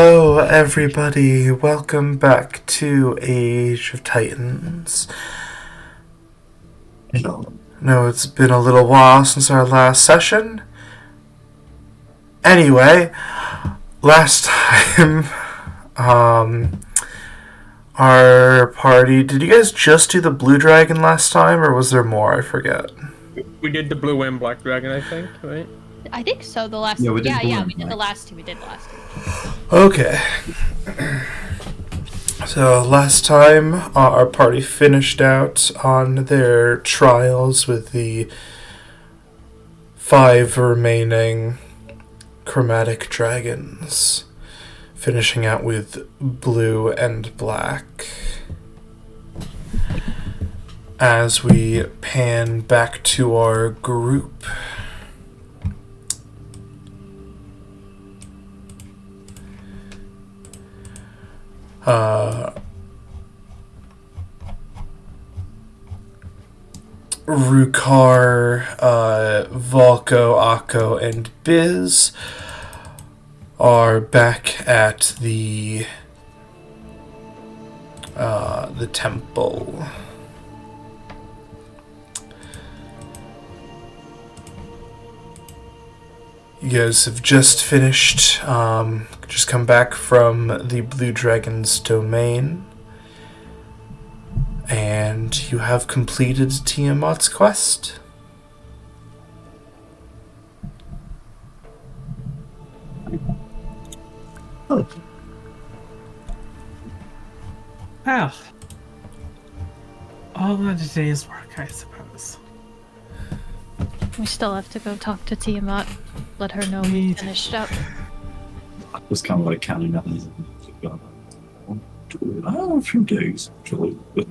Hello, everybody. Welcome back to Age of Titans. Hello. No, it's been a little while since our last session. Anyway, last time, our party. Did you guys just do the blue dragon last time, or was there more? I forget. We did the blue and black dragon, I think, right? I think so. The last, Yeah, we did yeah, blue we and did the black. last two. We did the last two. Okay. So last time, our party finished out on their trials with the 5 remaining chromatic dragons, finishing out with blue and black. As we pan back to our group, Rukar, Volko, Akko, and Biz are back at the temple. You guys have just finished, just come back from the Blue Dragon's domain, and you have completed Tiamat's quest. Oh, Well, all of the day's work, I suppose. We still have to go talk to Tiamat. Let her know we We- finished up. I was kind of like counting down these. A few days, actually. But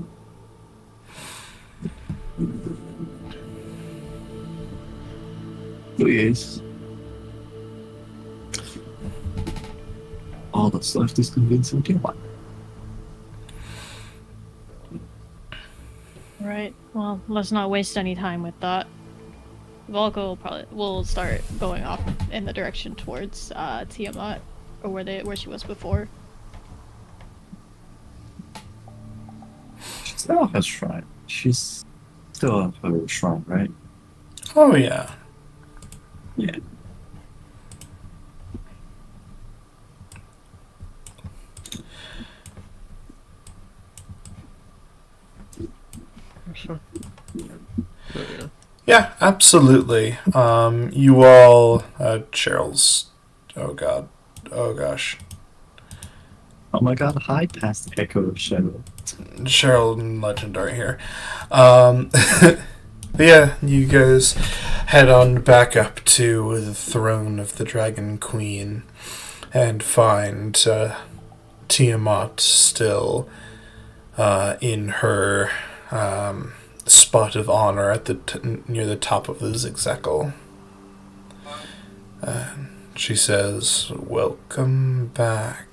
yes. All that's left is convincing Tiamat. Right. Well, let's not waste any time with that. Volko will start going off in the direction towards Tiamat, or where she was before. She still has shrine. She's still at her shrine, right? Oh, yeah. Yeah. Sure. Yeah. Yeah, absolutely. You all, Cheryl's, oh god, oh gosh. Oh my god, hide past the echo of shadow. Cheryl and Legend aren't here. But yeah, you guys head on back up to the throne of the Dragon Queen and find Tiamat still in her spot of honor at near the top of the zigzaggle. She says, "Welcome back,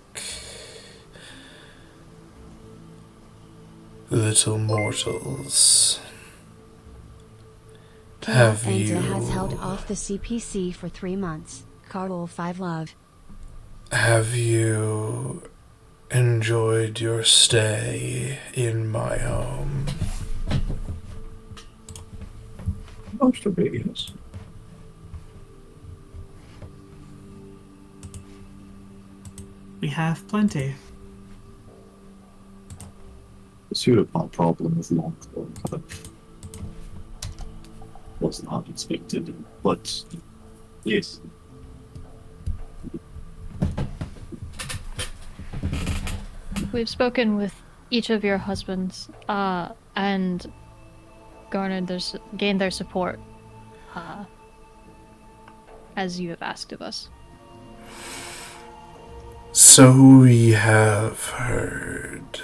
little mortals. Have Enta you has held off the CPC for 3 months. Carl 5 Love. have you enjoyed your stay in my home?" Most of it, yes. We have plenty. The pseudopod problem is long term kind of was not expected, but yes. We've spoken with each of your husbands, and gained their support, as you have asked of us. So we have heard.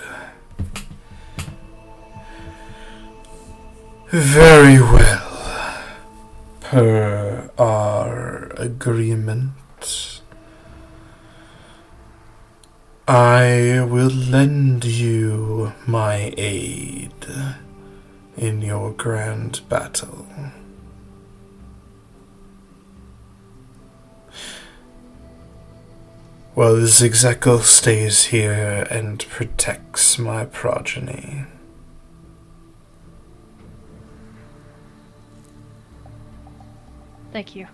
Very well. Per our agreement, I will lend you my aid in your grand battle. Well, the Zigzackle stays here and protects my progeny. Thank you.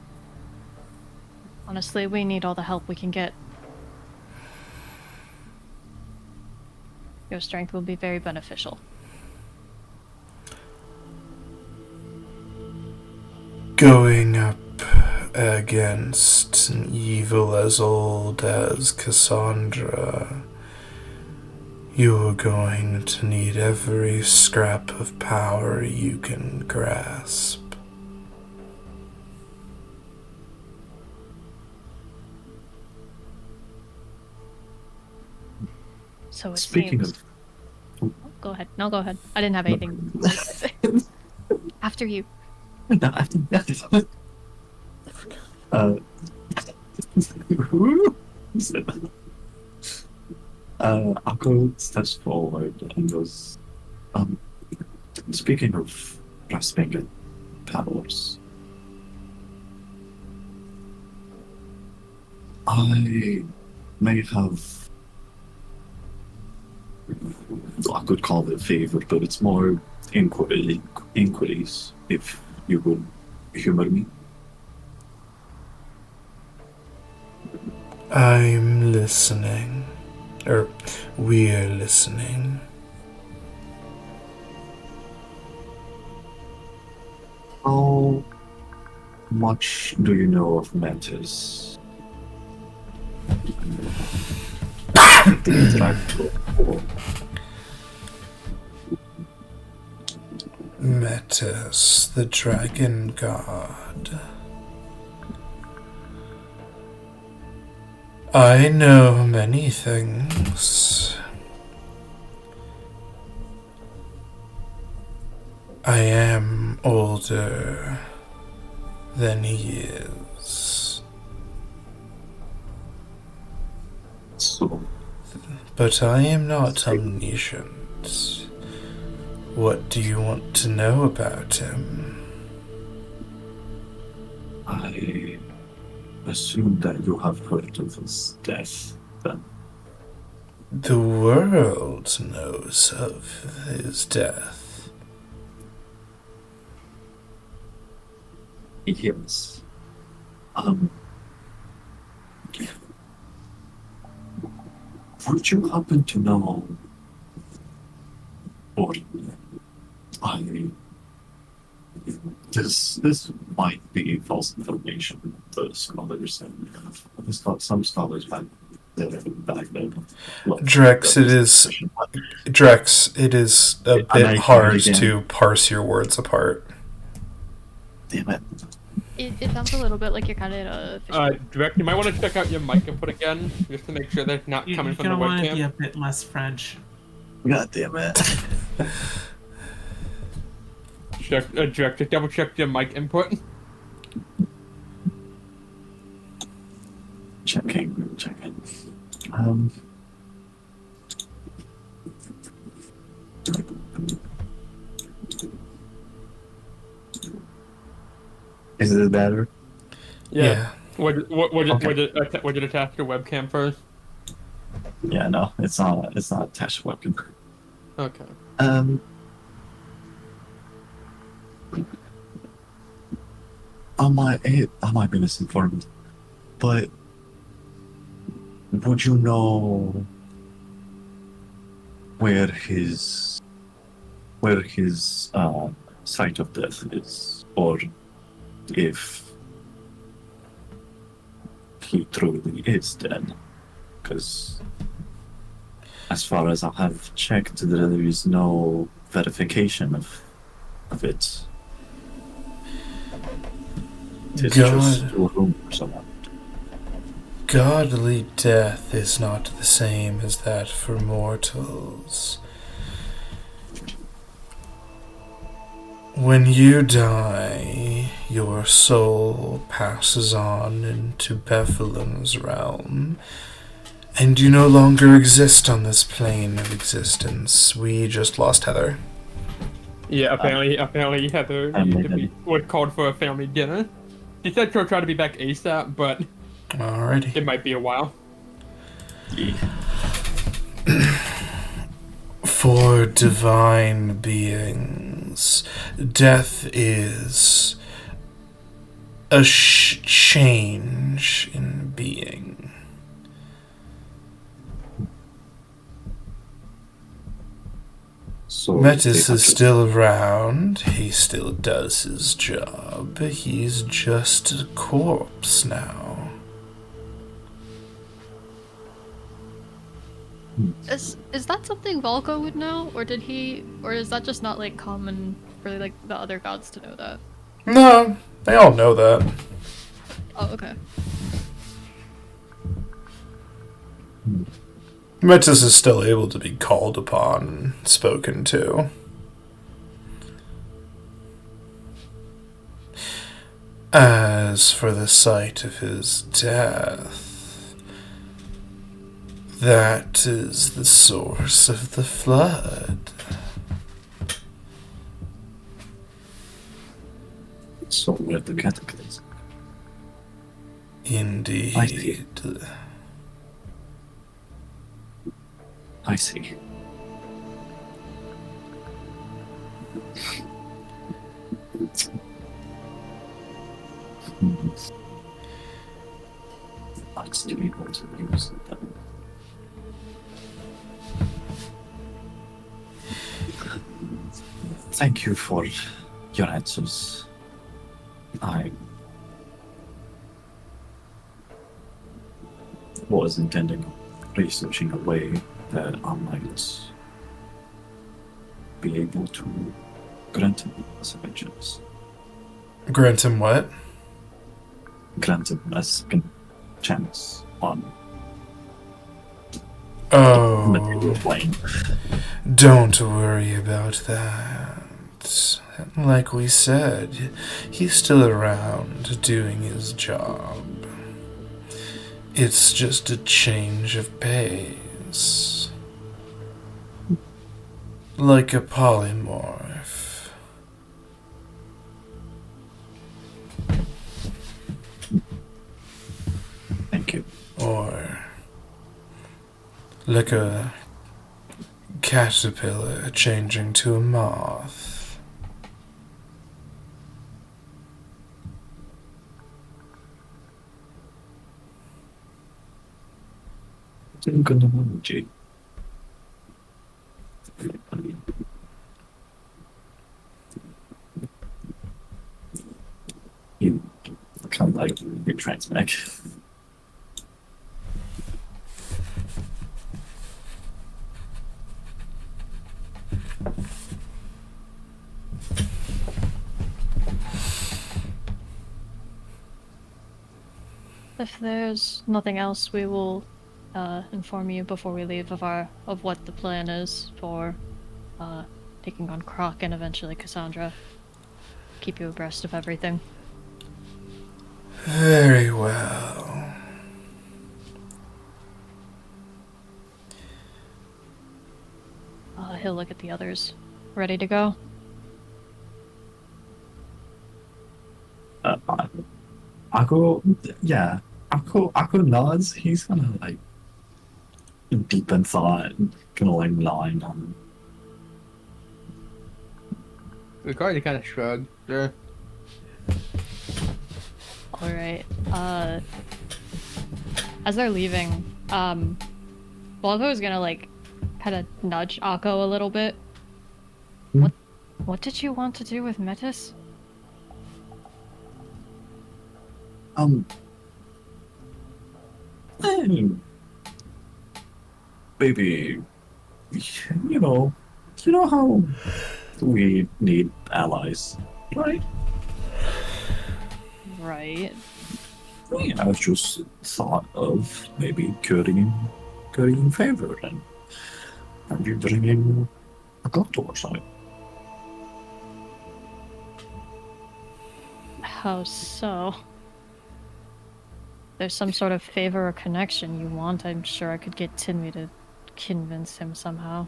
Honestly, we need all the help we can get. Your strength will be very beneficial. Going up against an evil as old as Cassandra, you're going to need every scrap of power you can grasp. So it Speaking seems. Go ahead. No, go ahead. I didn't have anything. After you. No, I think that is. Uncle steps forward and goes, speaking of grasping powers, I may have, I could call it a favor, but it's more inquiries, if you would humor me. I'm listening. Or, we're listening. How much do you know of matters? Metis, the dragon god. I know many things. I am older than he is. So, But I am not omniscient. What do you want to know about him? I assume that you have heard of his death, then. The world knows of his death. Yes. Would you happen to know, or this might be false information. The scholars and some scholars back then. Well, Drex, it is a And I bit hard again. to parse your words apart. Damn it. It sounds a little bit like you're kind of Direct, you might want to check out your mic input again, just to make sure they're not You're coming from the gonna want to be webcam. a bit less French. God damn it. Direct, just double check your mic input. Checking. Is it better? Yeah. Would it attach your webcam first? Yeah, no, it's not attached to weapon. Okay. I might be misinformed, but would you know where his site of death is, or if he truly is dead? Because as far as I have checked, there is no verification of it. It's just a rumor somewhat. Godly death is not the same as that for mortals. When you die, your soul passes on into Bephalim's realm, and you no longer exist on this plane of existence. We just lost Heather. Yeah, apparently Heather was called for a family dinner. She said she'll try to be back ASAP, but Alrighty. it might be a while. Yeah. For divine beings, death is a change in being. So Metis they is still around. He still does his job. He's just a corpse now. Is that something Volko would know, or is that just not like common for like the other gods to know that? No, they all know that. Oh, okay. Metis is still able to be called upon and spoken to. As for the site of his death, that is the source of the flood. So we're the cataclysm. Indeed. I see. Nice to be able to use them. Thank you for your answers. I was intending on researching a way that I might be able to grant him a second chance. Grant him what? Grant him a second chance on Oh, material plane. don't worry about that. Like we said, he's still around doing his job. It's just a change of pace. Like a polymorph. Thank you. Or like a caterpillar changing to a moth. Good analogy. You kind of like your transmech. If there's nothing else, we will inform you before we leave of what the plan is for taking on Croc and eventually Cassandra. Keep you abreast of everything. Very well. He'll look at the others. Ready to go? Akko, yeah. Akko nods. He's gonna like deep in thought, gonna like line on. Ricardo kind of shrugged. Sure. Alright. As they're leaving, Volvo is gonna like kind of nudge Akko a little bit. What did you want to do with Metis? Baby, you know how we need allies, right? Right. Yeah, I've just thought of maybe currying favor and maybe bringing a god or something. How so? There's some sort of favor or connection you want. I'm sure I could get Tinwy to convince him somehow.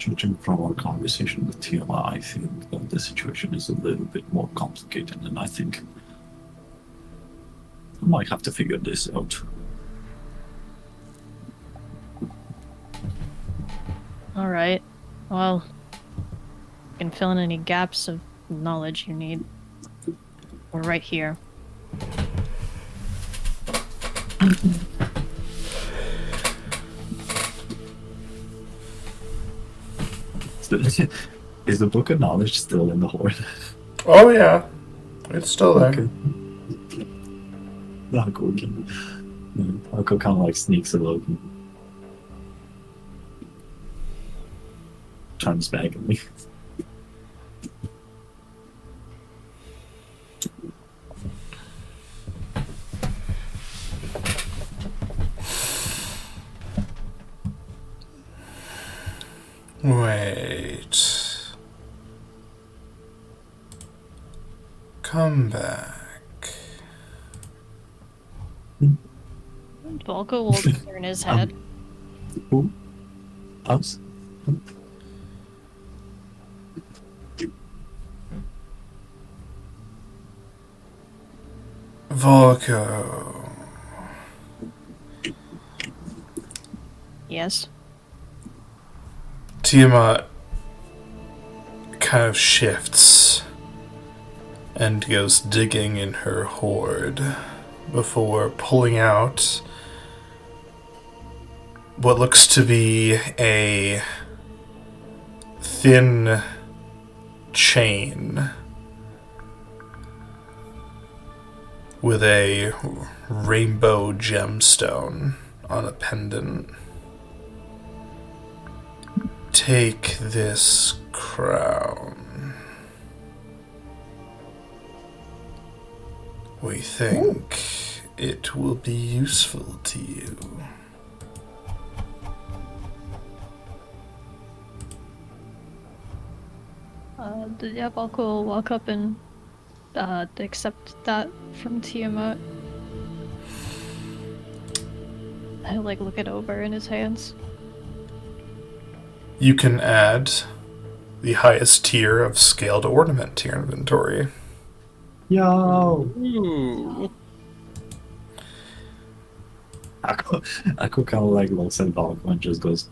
Judging from our conversation with Tiamat, I think that the situation is a little bit more complicated, and I think I might have to figure this out. All right. Well, you can fill in any gaps of knowledge you need. We're right here. Is the book of knowledge still in the hoard? Oh yeah, it's still there. Okay. Akko kind of like sneaks a look and turns back at me. Wait. Come back. Volko will turn his head. Who? Us? Volko. Yes. Tiamat kind of shifts and goes digging in her hoard before pulling out what looks to be a thin chain with a rainbow gemstone on a pendant. Take this crown. We think it will be useful to you. Yeah, Volko will walk up and accept that from Tiamat. He'll like look it over in his hands. You can add the highest tier of scaled ornament to your inventory. Yo! Ooh. Akko kind of like looks at Valko and just goes,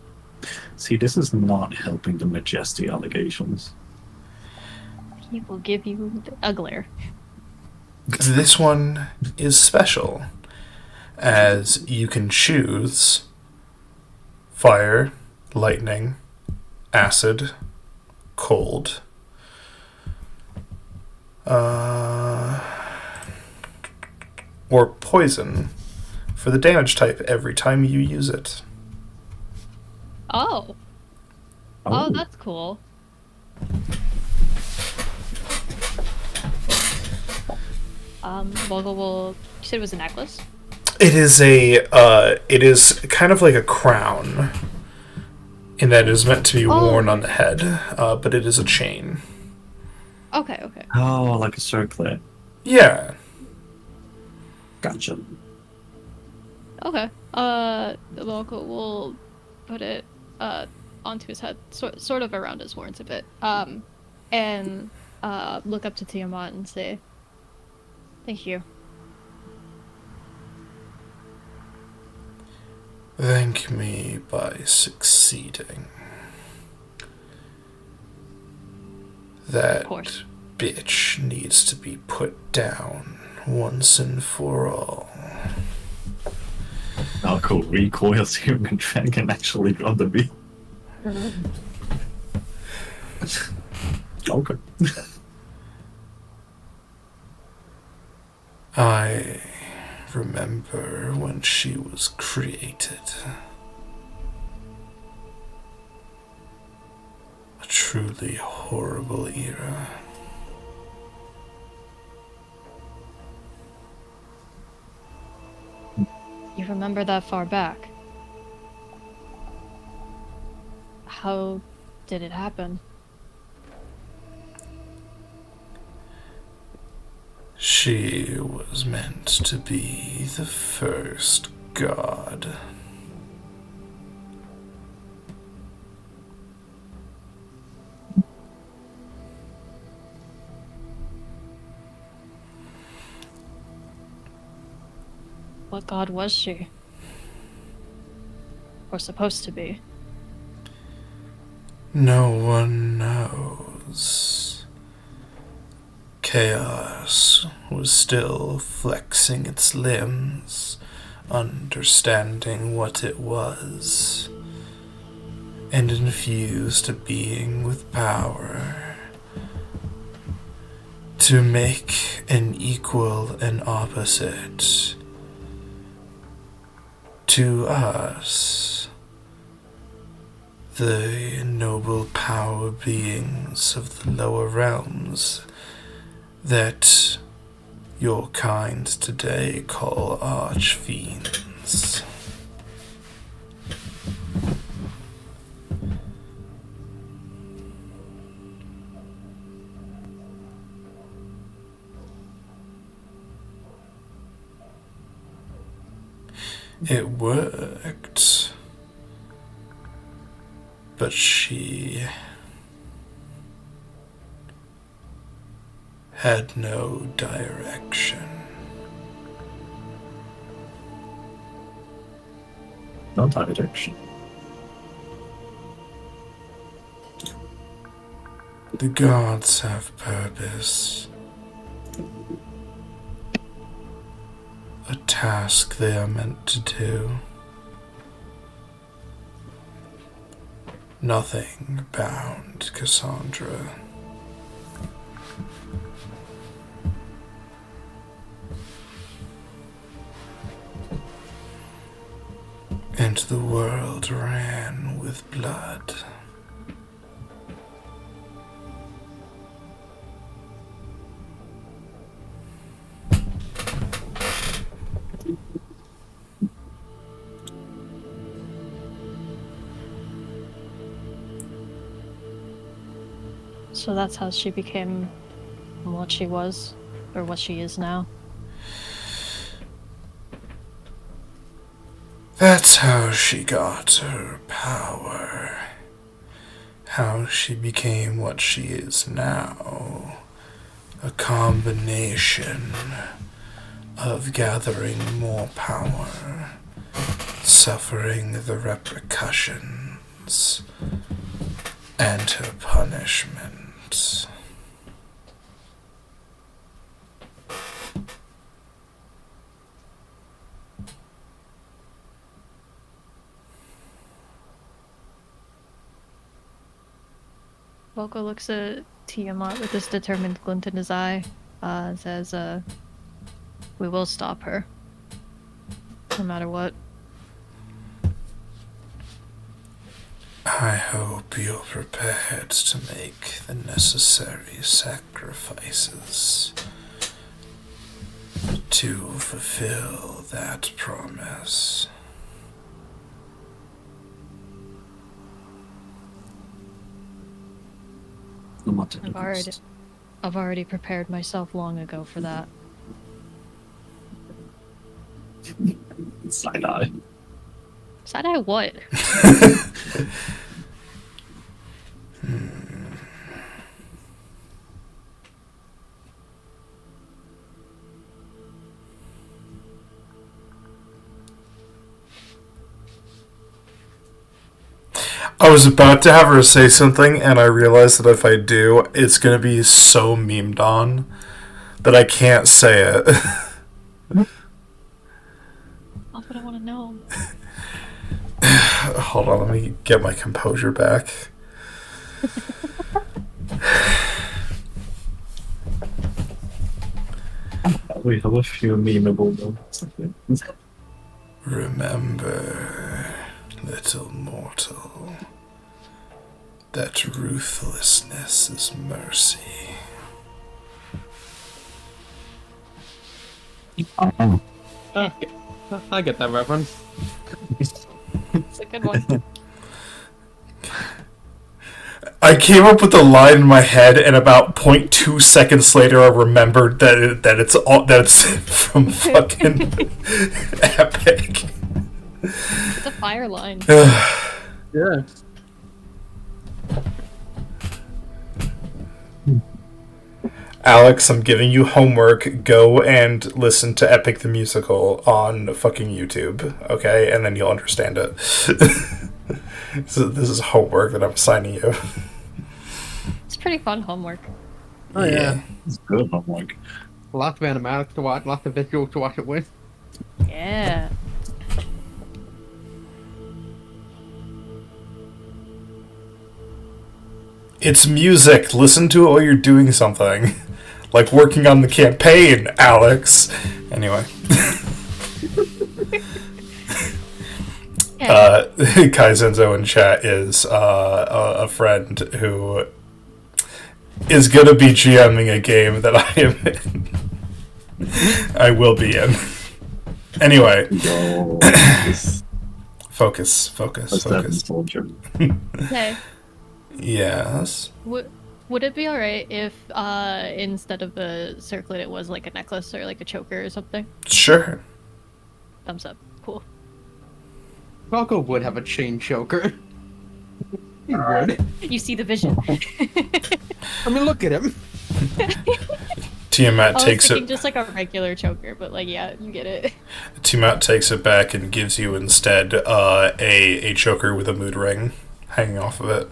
see, this is not helping the Majesty allegations. He will give you a glare. This one is special, as you can choose fire, lightning, acid, cold, or poison for the damage type every time you use it. Oh. Oh, that's cool. Volko will. You said it was a necklace? It is it is kind of like a crown, in that it is meant to be worn on the head, but it is a chain. Okay, okay. Oh, like a circlet. Yeah. Gotcha. Okay. Volko will put it onto his head, sort of around his horns a bit, and look up to Tiamat and say, "Thank you." Thank me by succeeding. That bitch needs to be put down once and for all. Alco recoils human dragon actually on the beat. Okay. I remember when she was created. A truly horrible era. You remember that far back? How did it happen? She was meant to be the first god. What god was she? Or supposed to be? No one knows. Chaos was still flexing its limbs, understanding what it was, and infused a being with power to make an equal and opposite to us, the noble power beings of the lower realms that your kind today call archfiends. It worked, but she had no direction. No direction. The gods have purpose. A task they are meant to do. Nothing bound Cassandra. And the world ran with blood. So that's how she became what she was, or what she is now. That's how she got her power. How she became what she is now. A combination of gathering more power, suffering the repercussions, and her punishment. Volko looks at Tiamat with this determined glint in his eye, and says, we will stop her. No matter what. I hope you're prepared to make the necessary sacrifices to fulfill that promise. No matter the cost. I've already prepared myself long ago for that. Side eye. Side eye what? I was about to have her say something, and I realized that if I do, it's going to be so memed on that I can't say it. That's what I want to know. Hold on, let me get my composure back. We have a few memeable moments. Remember, little mortal, that ruthlessness is mercy. Okay. I get that reference. It's a good one. I came up with a line in my head, and about 0.2 seconds later, I remembered that it's from fucking Epic. It's a fire line. Yeah. Alex, I'm giving you homework. Go and listen to Epic the Musical on fucking YouTube, okay? And then you'll understand it. So this is homework that I'm assigning you. It's pretty fun homework. Oh yeah. It's good homework. Lots of animatics to watch, lots of visuals to watch it with. Yeah. It's music. Listen to it while you're doing something. Like working on the campaign, Alex. Anyway. Kai Zenzo in chat is a friend who is going to be GMing a game that I am in. I will be in. Anyway. Yo, Focus. soldier. Okay. Yes. Would it be alright if instead of a circlet it was like a necklace or like a choker or something? Sure. Thumbs up. Cool. Falco would have a chain choker. He would. You see the vision. I mean, look at him. Tiamat I was takes thinking it. just like a regular choker, but like yeah, you get it. Tiamat takes it back and gives you instead a choker with a mood ring hanging off of it.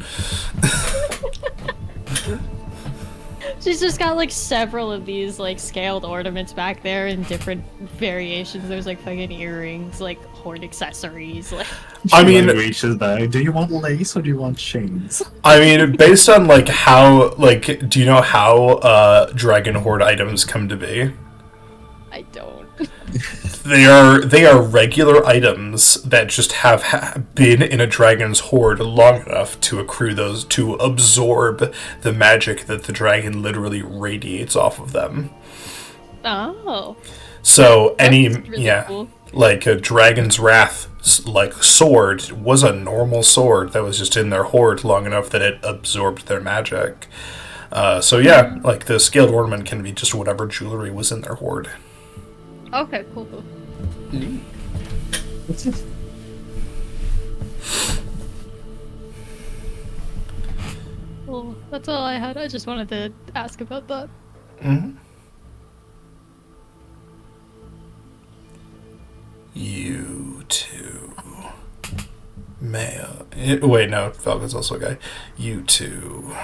She's just got like several of these like scaled ornaments back there in different variations. There's like fucking earrings, like horn accessories, like I mean, Reaches there. Do you want lace or do you want chains? I mean, based on like how, like, do you know how Dragon Horde items come to be? I don't. They are regular items that just have been in a dragon's horde long enough to accrue those, to absorb the magic that the dragon literally radiates off of them. Oh. So any That's really cool. like a Dragon's Wrath like sword was a normal sword that was just in their horde long enough that it absorbed their magic. So yeah, like the scaled ornament can be just whatever jewelry was in their horde. Okay, cool. Well, that's all I had. I just wanted to ask about that. Mm-hmm. You two. Male. Wait, no, Falcon's also a guy. You two.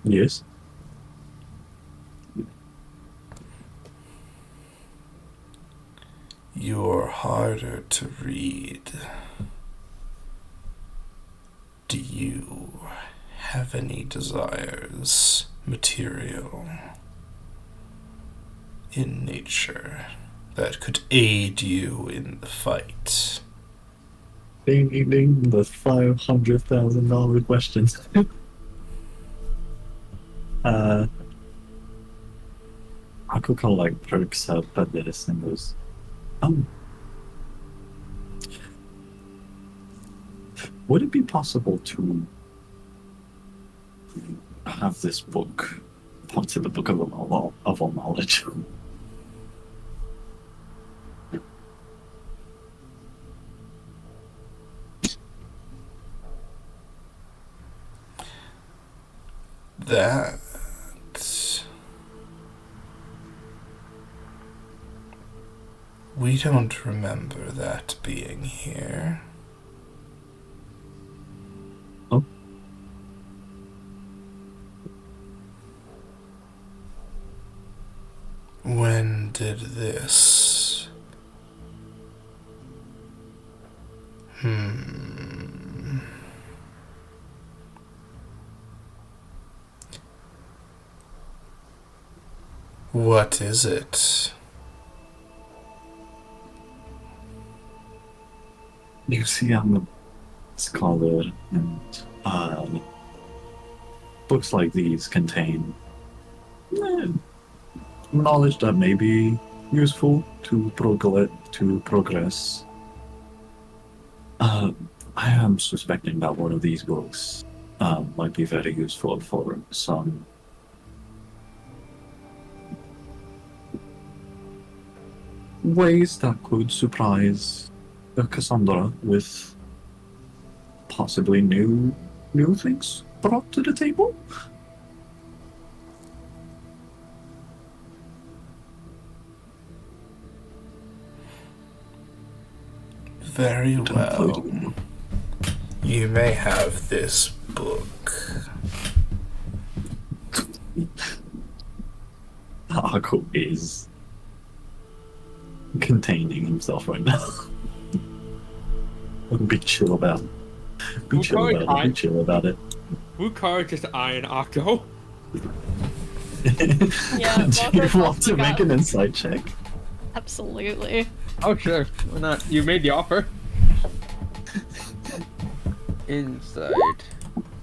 Yes. You're harder to read. Do you have any desires, material, in nature, that could aid you in the fight? Ding ding ding, the $500,000 questions. Aku kind of like perks up at this and goes, would it be possible to have this book part of the book of all knowledge? That... We don't remember that being here. Oh. When did this... What is it? You see, I'm a scholar, and books like these contain knowledge that may be useful to progress. I am suspecting that one of these books might be very useful for some ways that could surprise Cassandra with possibly new things. brought to the table? Very well. Templated. You may have this book. Taco is containing himself right now. Be chill about it. Be chill about it. Be chill about it. Wukar just eyeing Akko. Yeah, Do you Walker's want also to make got- an insight check? Absolutely. Oh sure, why not? You made the offer. Insight.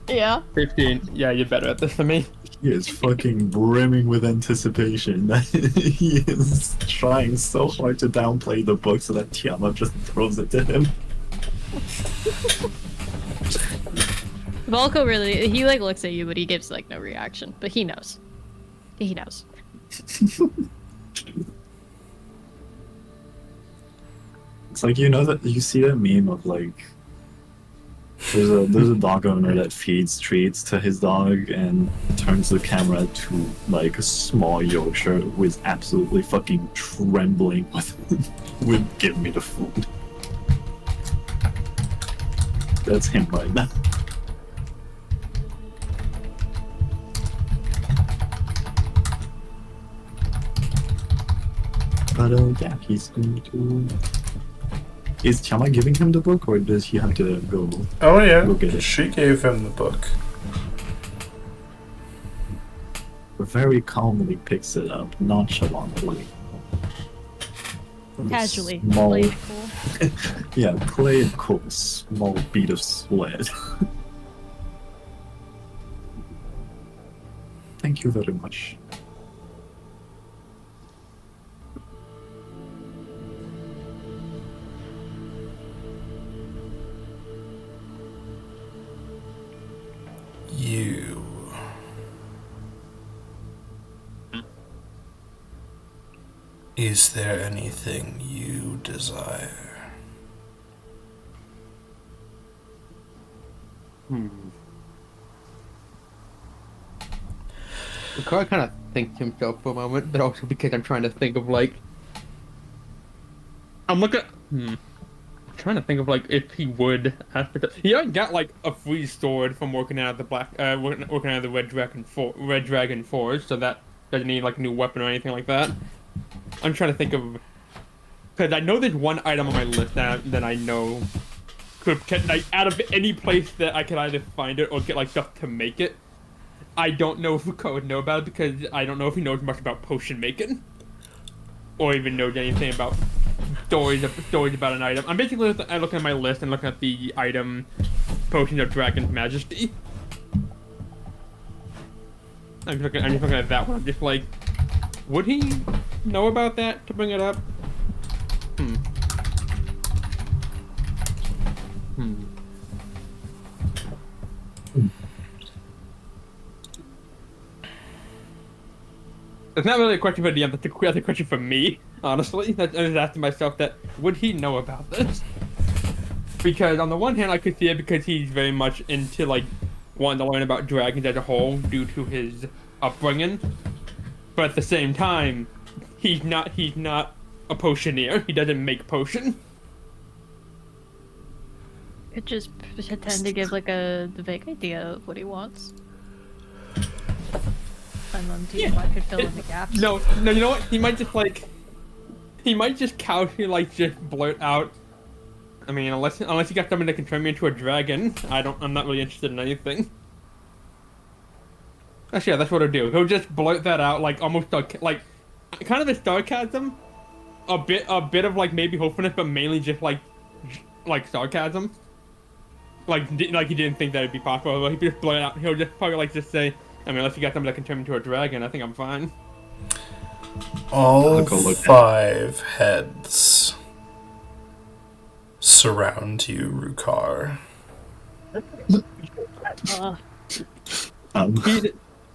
Yeah. 15. Yeah, you're better at this than me. He is fucking brimming with anticipation. He is trying so hard to downplay the book so that Tiamat just throws it to him. Volko really, he like looks at you, but he gives like no reaction. But he knows. He knows. It's like, you know, that you see that meme of like there's a dog owner that feeds treats to his dog and turns the camera to like a small Yorkshire who is absolutely fucking trembling with give me the food. That's him right now. But yeah, he's going to. Is Tiamat giving him the book, or does he have to go? Oh yeah, Go get it. she gave him the book. Very calmly picks it up, nonchalantly. With a Casually. Small, Play it cool. yeah, play it cool. Small bead of sweat. Thank you very much. You. Is there anything you desire? Wukar kind of thinks to himself for a moment, but also because I'm trying to think of like. I'm looking. Trying to think of like if he would have to. He already got like a free sword from working out of the working out of the Red Dragon Forge, so that doesn't need like a new weapon or anything like that. I'm trying to think of because I know there's one item on my list that I know could like out of any place that I could either find it or get like stuff to make it. I don't know if Foucault would know about it because I don't know if he knows much about potion making or even knows anything about stories about an item. I'm basically looking at my list and looking at the item Potion of Dragon's Majesty. I'm just looking at that one. I'm just like, would he know about that to bring it up? It's not really a question for DM, that's a question for me, honestly. I was asking myself that, would he know about this? Because on the one hand, I could see it because he's very much into, like, wanting to learn about dragons as a whole due to his upbringing. But at the same time, he's not a potioneer. He doesn't make potion. Could just pretend to give like the vague idea of what he wants. And then I could fill in the gaps. No, you know what? He might just casually like just blurt out. I mean, unless you got something that can turn me into a dragon, I'm not really interested in anything. Actually, yeah, that's what he'll do. He'll just blurt that out, like almost like kind of a sarcasm, a bit of like maybe hopefulness, but mainly just like sarcasm. Like he didn't think that it'd be possible. But he'll just blurt out. He'll just probably like just say, I mean, unless you got something that can turn me into a dragon, I think I'm fine. All I'll go look 5 heads surround you, Rukar.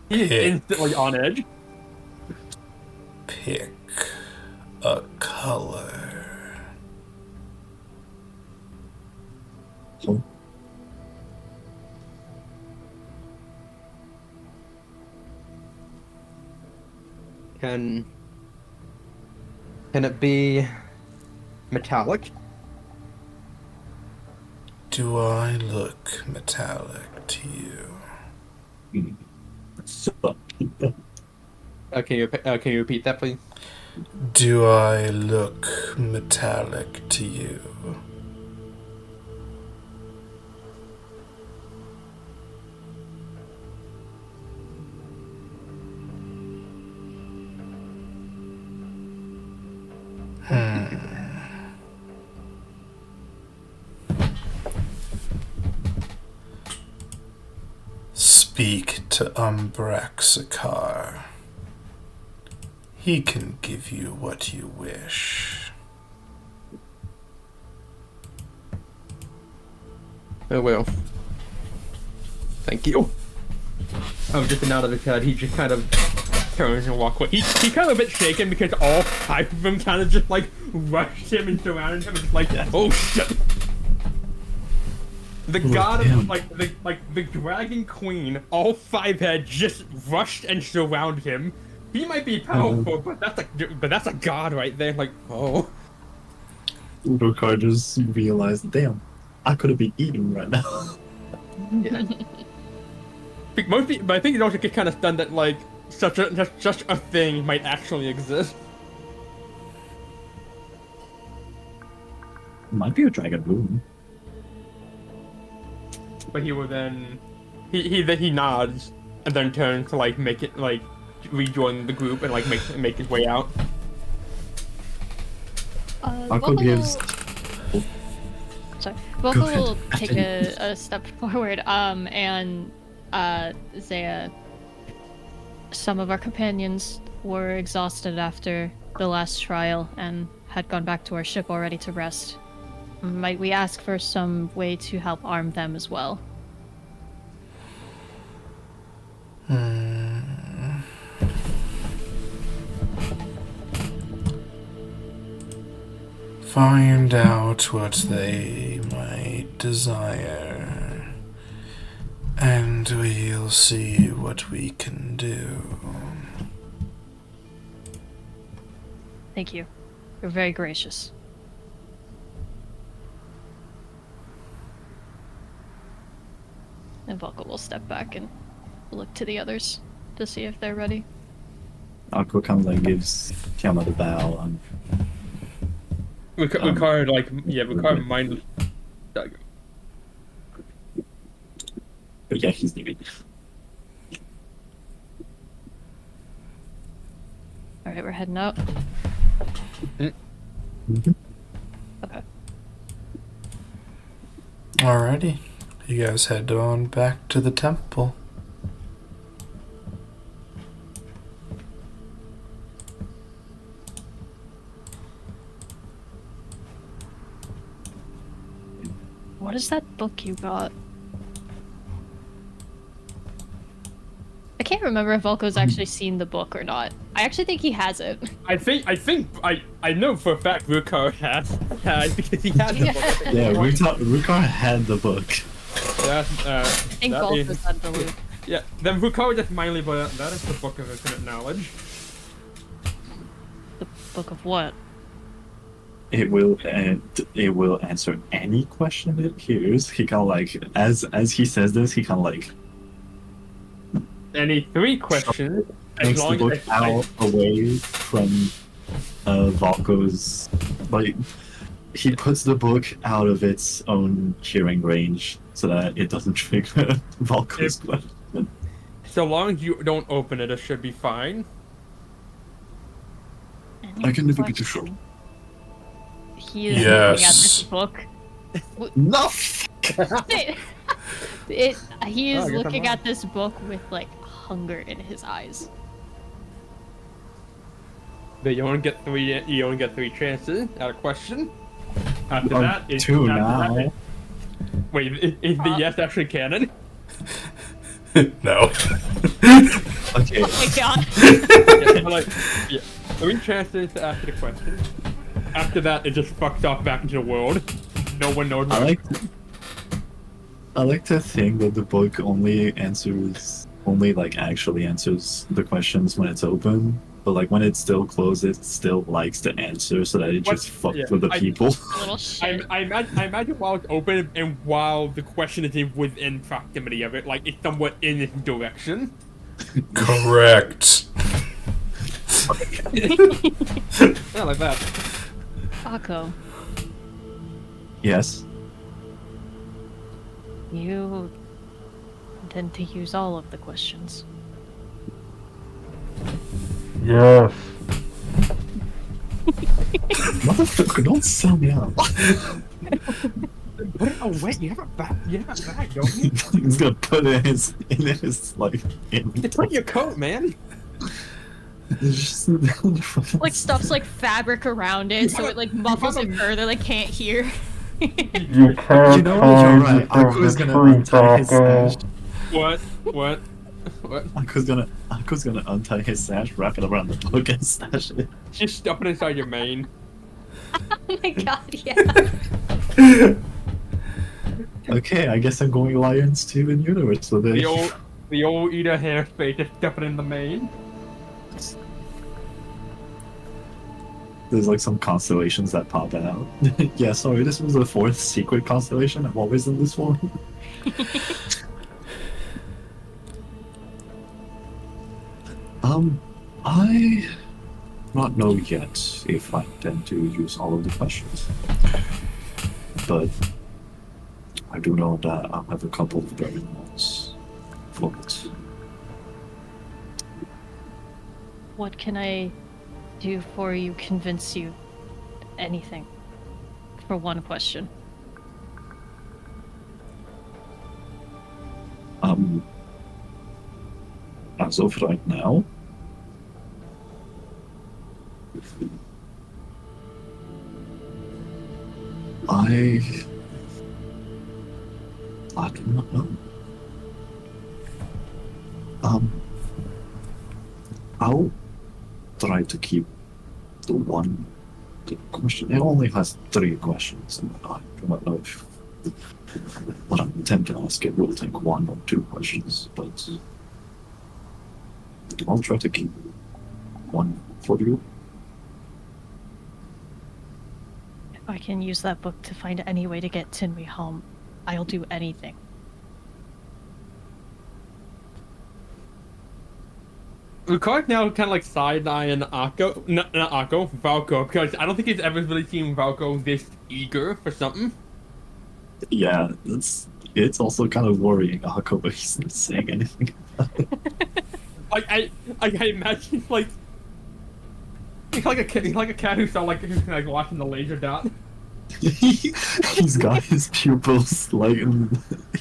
He is instantly on edge. Pick a color. Can it be metallic? Do I look metallic to you? So, Can you repeat that, please? Do I look metallic to you? Speak to Umbraxakar. He can give you what you wish. Oh well. Thank you. Just out of his head, he just kind of turns and walks away. He kind of a bit shaken because all five of them kind of just like rushed him and surrounded him and just like, oh shit. The god of the dragon queen, all five had just rushed and surrounded him. He might be powerful, but that's a god right there. Like, oh. Rukar just realized, damn, I could have been eating right now. Yeah. Most people, but I think he's also get kind of stunned that like such a thing might actually exist. Might be a dragon moon. But he will then he nods and then turns to like make it like rejoin the group and like make his way out. Akko gives. Sorry. Go Volko ahead. will take a step forward, and Zaya. Some of our companions were exhausted after the last trial and had gone back to our ship already to rest. Might we ask for some way to help arm them as well? Find out what they might desire, and we'll see what we can do. Thank you. You're very gracious. And Volko will step back and look to the others to see if they're ready. Akko kind of like gives Tiamat a bow and Ricard Ricard mindless. but yeah, he's leaving. Alright, we're heading out. Mm-hmm. Okay. Alrighty. You guys head on back to the temple. What is that book you got? I can't remember if Volko's actually seen the book or not. I actually think he has it. I know for a fact Ricard has because he had the book. Yeah, Rukar had the book. Yeah, I think Volko's had the loop. yeah. Then Ricard just mindly but that is the book of infinite knowledge. The book of what? It will answer any question it hears. He kind of like as he says this, he kind of like Any 3 questions. takes the book out away from Volko's, like he puts the book out of its own hearing range so that it doesn't trigger Volko's question. So long as you don't open it, it should be fine. I can never be too sure. He is looking at this Yes. book. No. He is Oh, I guess I'm looking wrong. at this book with like hunger in his eyes. But you only get 3. You only get 3 chances at a question. After that, it's Two after now. that- Wait, is the yes actually canon? No. Okay. Oh my god. Yeah, like, yeah. 3 chances to ask the question. After that, it just fucks off back into the world. No one knows. I like to think that the book only actually answers the questions when it's open, But like when it's still closed, it still likes to answer so that it just fucks yeah, with the people. Little shit. I imagine while it's open and while the question is within proximity of it, like it's somewhat in its direction. Correct. Yeah, like that. Akko, Yes. you intend to use all of the questions. Yes. Motherfucker, don't sell me out. Put it away. You have it back. You have it back, don't you? He's gonna put it in his like Just put in your coat, man. It's just Like stuff's like fabric around it, so it like muffles it further. They can't hear. You can't You know what? You're right. find Akko's the gonna tree, untie his Falco. sash. What? What? Akko's gonna untie his sash, wrap it around the book, and stash it. Just stuff it inside your mane. Oh my god, yeah. Okay, I guess I'm going Lions 2 in universe with it. The old eater hairspace. Just stuff it in the mane. There's like some constellations that pop out. Yeah, sorry, this was the 4th secret constellation. I'm always in this one. I not know yet if I intend to use all of the questions, but I do know that I have a couple of burning ones for it. What can I do for you? Convince you? Anything? For one question. As of right now, I do not know. I'll try to keep the question. It only has 3 questions, and I do not know if what I'm attempting to ask it will take 1 or 2 questions, but I'll try to keep 1 for you. If I can use that book to find any way to get Tinwi home, I'll do anything. Ricard now kind of like side-eyeing Akko, not Akko, Valko, because I don't think he's ever really seen Valko this eager for something. Yeah, it's also kind of worrying Akko, but he's not saying anything. Like I imagine like he's like a cat who's who's like watching the laser dot. He's got his pupils like in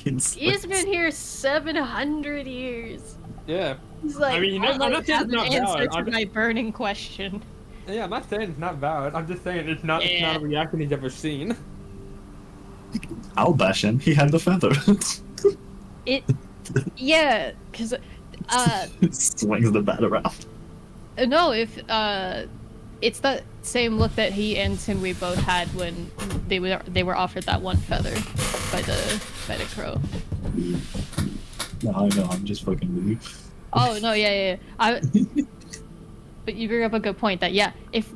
He's been here 700 years. Yeah. He's like, I mean, I'm not saying have it's an not answer valid. to my burning question. Yeah, I'm not saying it's not valid. I'm just saying it's not a reaction he's ever seen. I'll bash him. He had the feather. Yeah, because Swings the bat around. no, if it's that same look that he and Tinwi both had when they were offered that one feather by the crow. No, I know. I'm just fucking with you. Oh no, yeah. But you bring up a good point that if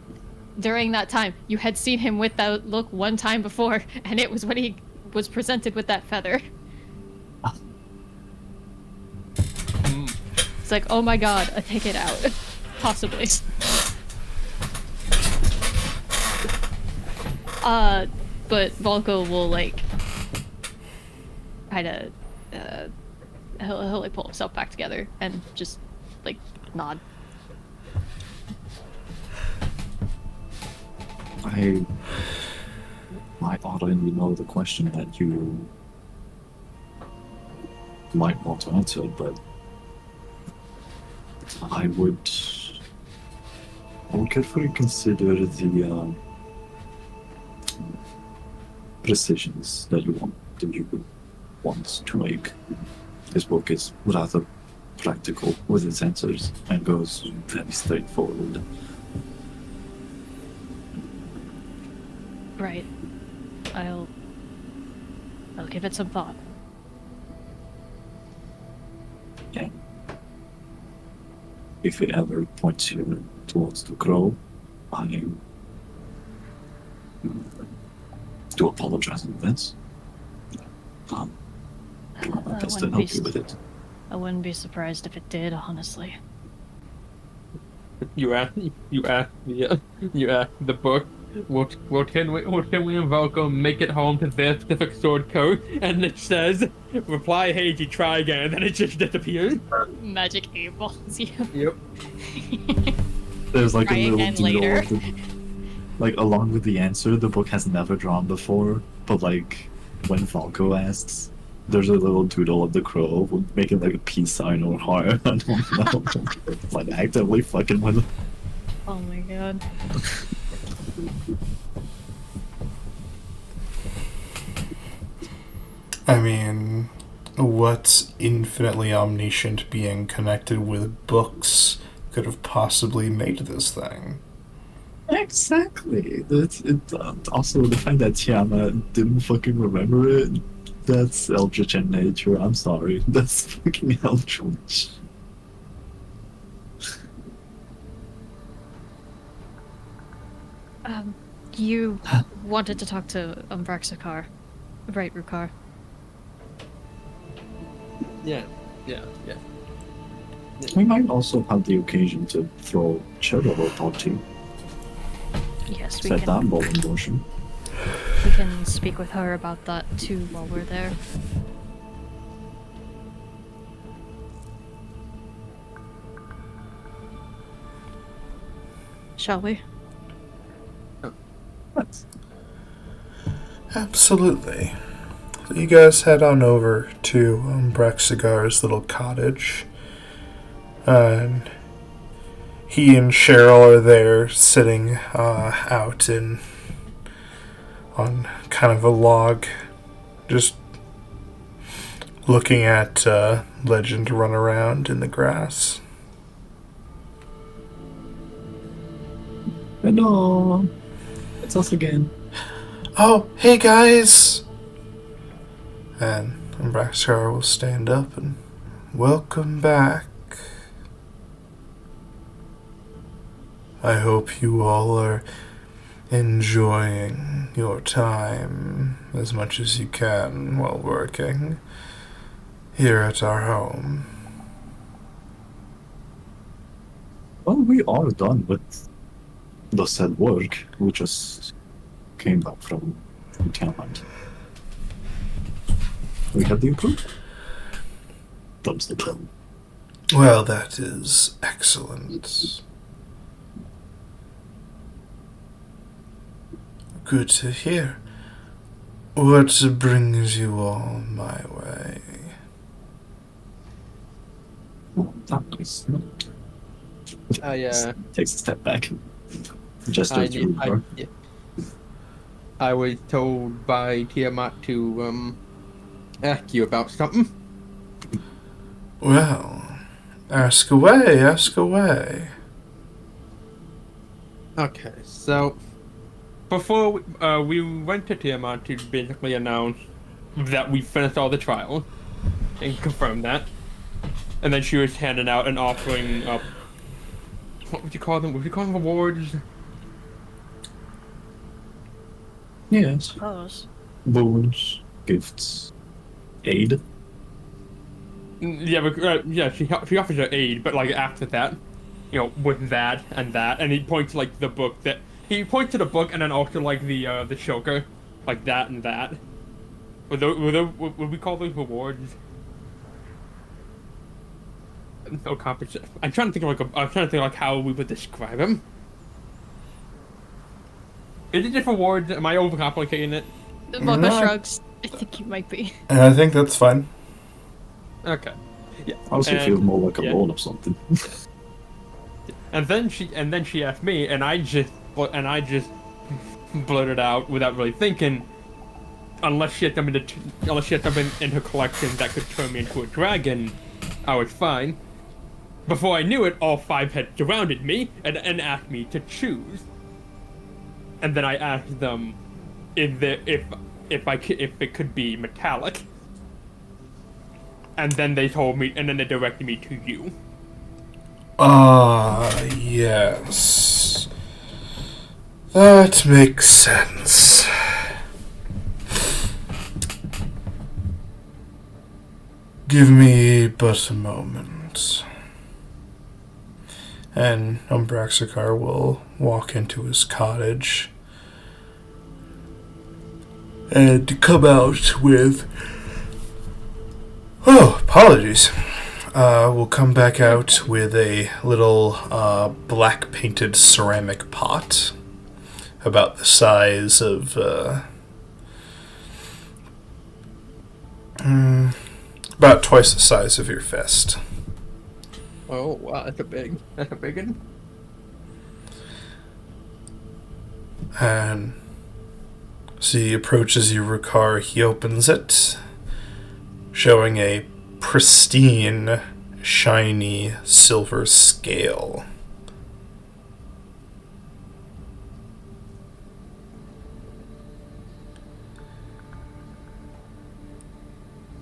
during that time you had seen him with that look one time before, and it was when he was presented with that feather. It's like, oh my god, a ticket out. Possibly. But Volko will like kind of he'll like pull himself back together and just like nod. I might already know the question that you might want to answer, but I would carefully consider the precisions that you want to make. This book is rather practical with its answers and goes very straightforward. Right. I'll give it some thought. Yeah. If it ever points you towards the crow, I do apologize in advance. Do my I best to wouldn't help be you with it. I wouldn't be surprised if it did, honestly. You asked the book. Will we invoke or make it home to their specific sword code? And it says, reply Heiji, try again, and then it just disappears. Magic eyeballs you. Yep. There's like Try a little again doodle later. of the, like along with the answer the book has never drawn before, but like when Falco asks, there's a little doodle of the crow making like a peace sign or heart. I don't know. It's like actively fucking with it. Oh my god. I mean, what infinitely omniscient being connected with books could have possibly made this thing? Exactly. Also, the fact that Tiamat didn't fucking remember it, that's Eldritch in nature. I'm sorry. That's fucking Eldritch. You wanted to talk to Umbraxakar, right, Rukar? Yeah. We might also have the occasion to throw charitable party. Yes, we Set that can. ball in motion. We can speak with her about that too while we're there. Shall we? Let's. Absolutely. So you guys head on over to Brexigar's little cottage. And he and Cheryl are there sitting out on kind of a log, just looking at Legend run around in the grass. Hello. It's us again. Oh, hey guys! And Brexigar will stand up and welcome back. I hope you all are enjoying your time as much as you can while working here at our home. Well, we are done with the said work. We just came back from Tiamat. We have the approval. Thumbs the pen. Well, that is excellent. Good to hear. What brings you all my way? That was I takes a step back. Gestures to her. I was told by Tiamat to ask you about something. Well, ask away, ask away. Okay, so before we went to Tiamat to basically announce that we finished all the trials and confirm that, and then she was handing out and offering up. What would you call them? Would you call them awards? Yes. Suppose. Boons, gifts, aid. Yeah, but she offers her aid, but like after that, with that, and he points to, like the book that he points to the book, and then also like the choker, like that and that. Would we call those rewards? No competition. I'm trying to think of how we would describe them. Is it just rewards? Am I overcomplicating it? Mocha No. shrugs. I think you might be. And I think that's fine. Okay. Yeah. Also And- feels more like a yeah. loan of something. And then she asked me, and I just blurted out without really thinking. Unless she had something in her collection that could turn me into a dragon, I was fine. Before I knew it, all 5 had surrounded me and asked me to choose. And then I asked them if it could be metallic. And then they told me, and then they directed me to you. Ah, yes. That makes sense. Give me but a moment. And Umbraxacar will walk into his cottage and come out with... Oh, apologies. We'll come back out with a little black painted ceramic pot about the size of about twice the size of your fist. Oh wow, that's a big one. And as he approaches your car, he opens it, showing a pristine, shiny silver scale.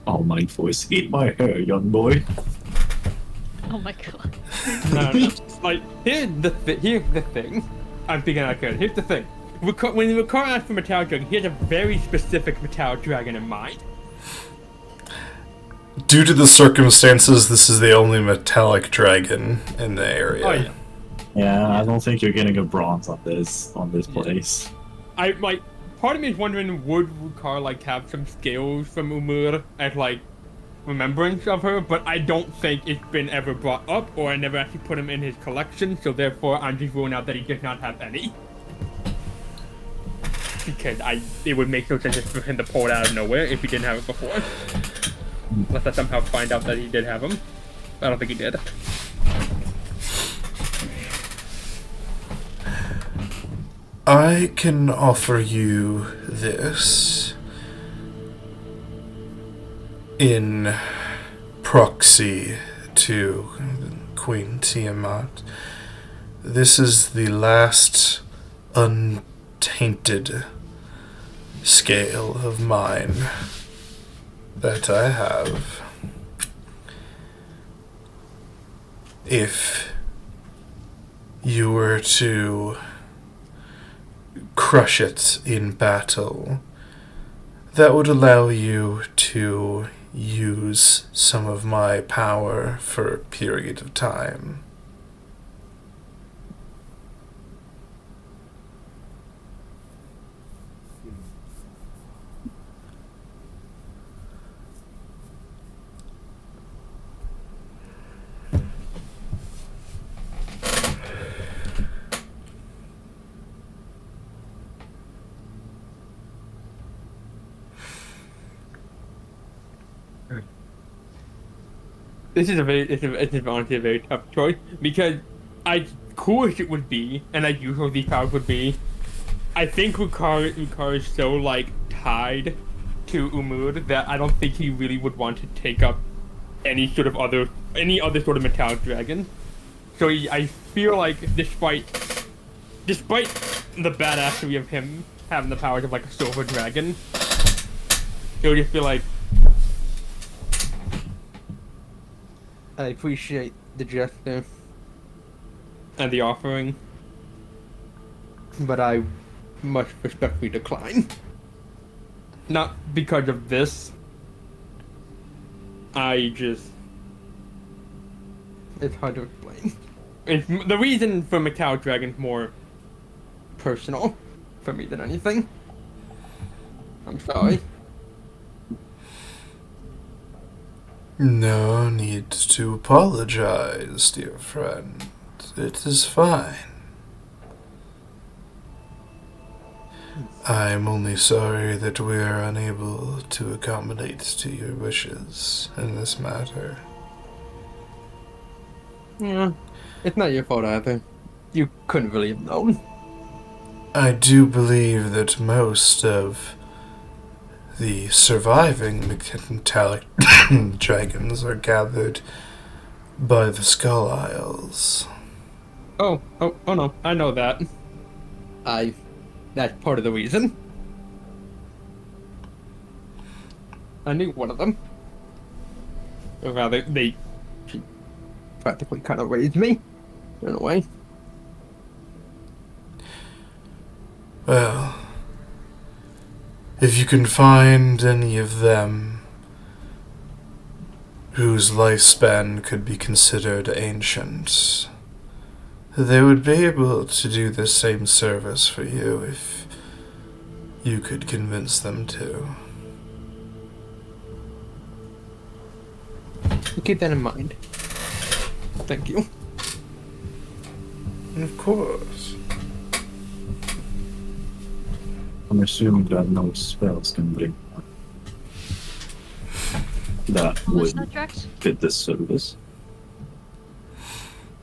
All Might voice, eat my hair, young boy. Oh my god. No. Like here's the thing. I'm thinking I could. Here's the thing. When Ricard asks for Metallic Dragon, he has a very specific Metallic Dragon in mind. Due to the circumstances, this is the only metallic dragon in the area. Oh yeah. Yeah, I don't think you're getting a bronze on this place. I like. Part of me is wondering, would Ricard like have some scales from Umur as like remembrance of her? But I don't think it's been ever brought up, or I never actually put him in his collection. So therefore, I'm just ruling out that he does not have any. Because it would make no sense for him to pull it out of nowhere if he didn't have it before. Unless I somehow find out that he did have them. I don't think he did. I can offer you this in proxy to Queen Tiamat. This is the last untainted scale of mine that I have. If you were to crush it in battle, that would allow you to use some of my power for a period of time. This is honestly a very tough choice because as cool as it would be, and as usual these powers would be, I think Rukar is so like tied to Umud that I don't think he really would want to take up any other sort of metallic dragon. So I feel like despite the badassery of him having the powers of like a silver dragon, it would just feel like I appreciate the gesture and the offering, but I must respectfully decline. Not because of this. It's hard to explain. The reason for Metallic Dragon's more personal for me than anything. I'm sorry. No need to apologize, dear friend. It is fine. I'm only sorry that we are unable to accommodate to your wishes in this matter. Yeah, it's not your fault either. You couldn't really have known. I do believe that most of the surviving metallic dragons are gathered by the Skull Isles. Oh no, I know that. That's part of the reason. I knew one of them. Or rather, she practically kind of raised me, in a way. Well, if you can find any of them whose lifespan could be considered ancient, they would be able to do the same service for you if you could convince them to. Keep that in mind. Thank you. Of course. I'm assuming that no spells can bring that What was would that, Drax? fit this service.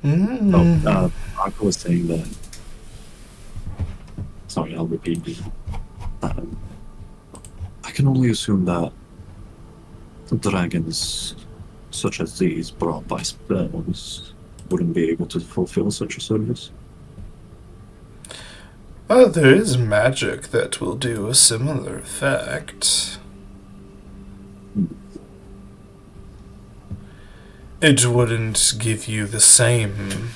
Mm. Arco was saying that. Sorry, I'll repeat it. I can only assume that dragons such as these brought by spells wouldn't be able to fulfill such a service. Oh, there is magic that will do a similar effect. It wouldn't give you the same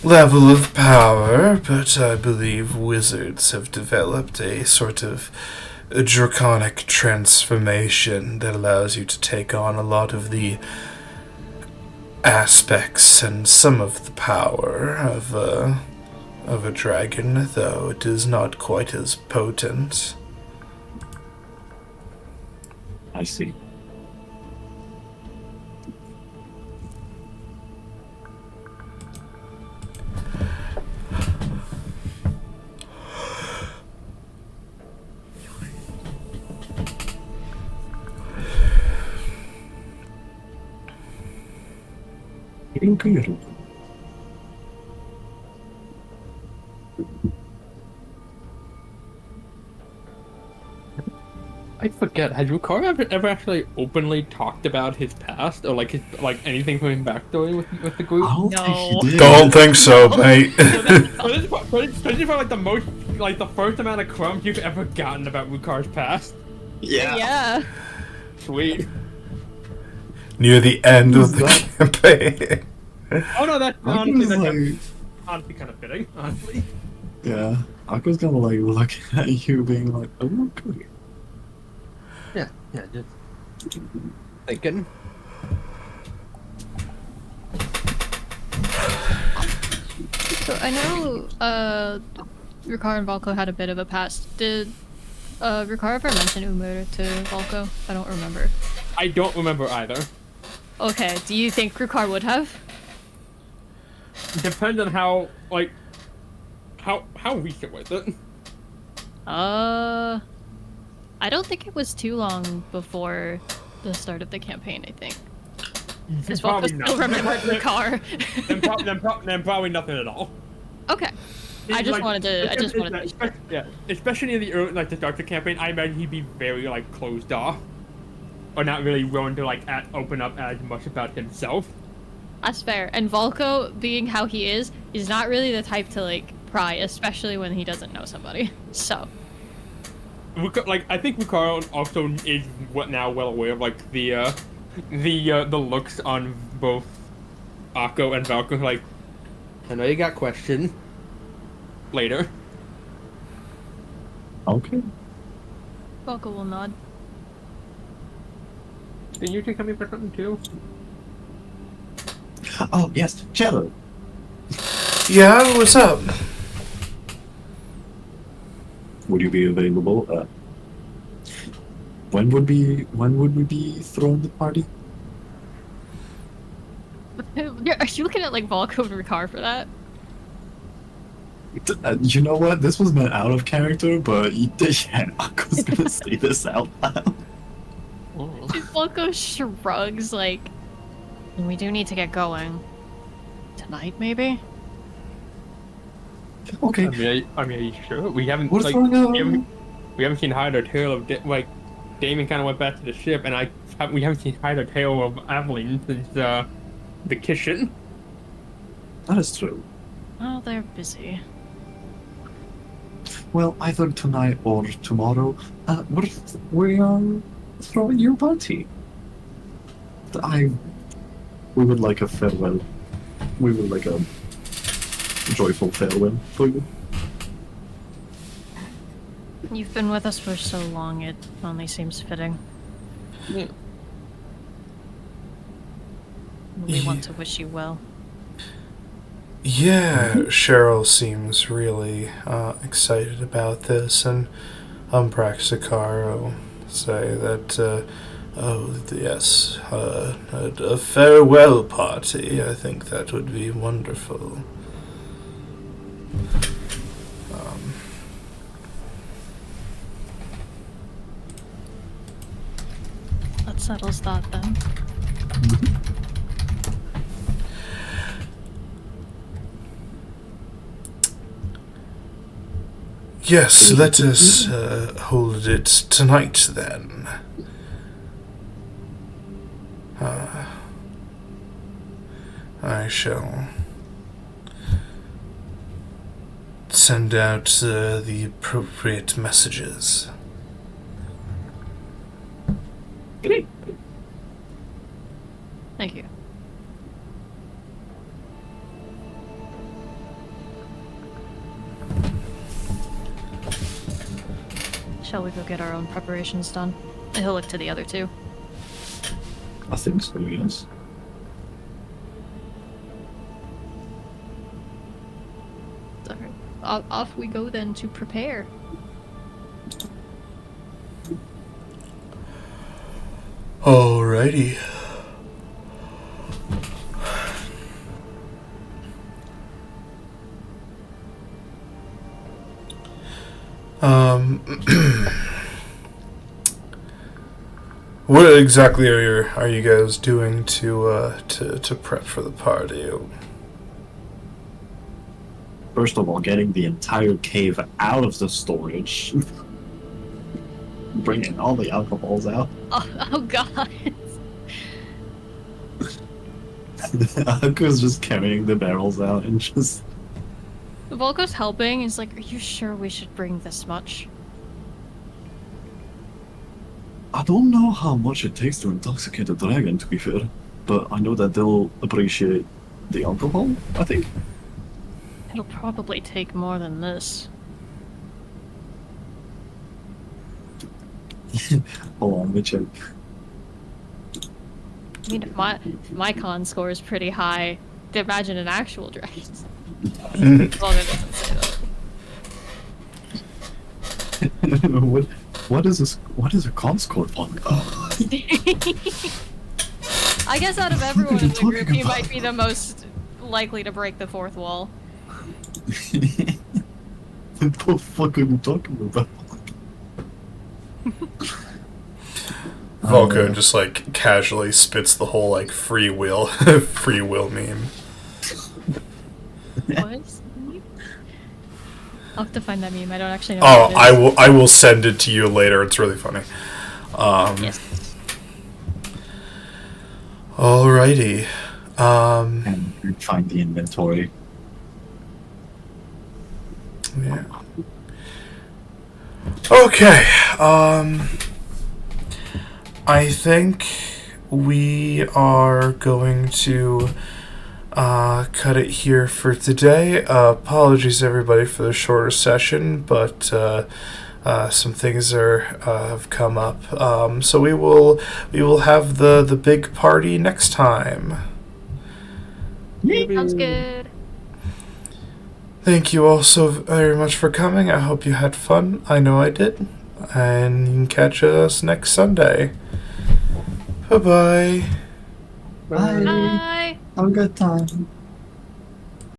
level of power, but I believe wizards have developed a sort of a draconic transformation that allows you to take on a lot of the aspects and some of the power of a dragon, though it is not quite as potent. I see. Incredible. I forget. Has Rukar ever actually openly talked about his past or like his anything from his backstory with the group? I don't No. think he did. Don't think so, mate. So this is probably like the most like the first amount of crumbs you've ever gotten about Rukar's past. Yeah. Sweet. Near the end of the Who's campaign. Oh no, that's Arco's honestly like, kind of fitting. Honestly. yeah, Arco's gonna like look at you being like, oh, okay. Yeah, just thinking. So I know Ricard and Valko had a bit of a past. Did Ricard ever mention Umur to Valko? I don't remember. I don't remember either. Okay, do you think Ricard would have? Depends on how recent was it? I don't think it was too long before the start of the campaign, I think. Because Valko Probably still not. remembered Ricard. Then probably nothing at all. Okay. I just wanted to Yeah, especially in the early, like the start of the campaign, I imagine he'd be very like closed off, or not really willing to like open up as much about himself. That's fair. And Valko, being how he is not really the type to like pry, especially when he doesn't know somebody. So. Like I think Ricardo also is now well aware of like the looks on both Akko and Valko. Like, I know you got questions. Later. Okay. Valko will nod. Can you two come in for something too? Oh yes, Cello. Yeah, what's up? Would you be available? When would we be throwing the party? Are you looking at like Valko and Ricard for that? You know what? This was meant out of character, but yeah, I was gonna say this out loud. Valko shrugs like, we do need to get going. Tonight, maybe? Okay. I mean, are you sure? We haven't What's like going on? we haven't seen hide or tail of like Damon kind of went back to the ship, and we haven't seen hide or tail of Aveline since the kitchen. That is true. Oh, they're busy. Well, either tonight or tomorrow, we are throwing your party. We would like a farewell. We would like a joyful farewell for you. You've been with us for so long, it only seems fitting. Yeah. We want to wish you well. Yeah, Cheryl seems really excited about this, and Praxikar will say that, oh, yes, a farewell party. I think that would be wonderful. That settles that then. Yes, let us hold it tonight then. I shall send out the appropriate messages. Thank you. Shall we go get our own preparations done? And he'll look to the other two. I think so, yes. Alright. Off we go then to prepare. Alrighty. What exactly are you guys doing to prep for the party? First of all, getting the entire cave out of the storage. Bringing all the alcohols out. Oh god. Akko's just carrying the barrels out and just... Volko's helping. He's like, are you sure we should bring this much? I don't know how much it takes to intoxicate a dragon, to be fair. But I know that they'll appreciate the alcohol, I think. It'll probably take more than this. Hold on, let me check. I mean, if my con score is pretty high, imagine an actual dragon. As long as it doesn't say that. What is a con score fund? I guess out of everyone What are in you the group, talking he about? might be the most likely to break the fourth wall. What the fuck are you talking about? Volko just like casually spits the whole like free will meme. What? I'll have to find that meme. I don't actually know. Oh, what it is. I will send it to you later. It's really funny. Yes. Alrighty. And find the inventory. Yeah. Okay. I think we are going to cut it here for today. Apologies everybody for the shorter session, but some things have come up. So we will have the big party next time. Sounds good. Thank you all so very much for coming. I hope you had fun. I know I did. And you can catch us next Sunday. Bye-bye. Bye. Bye. Have a good time.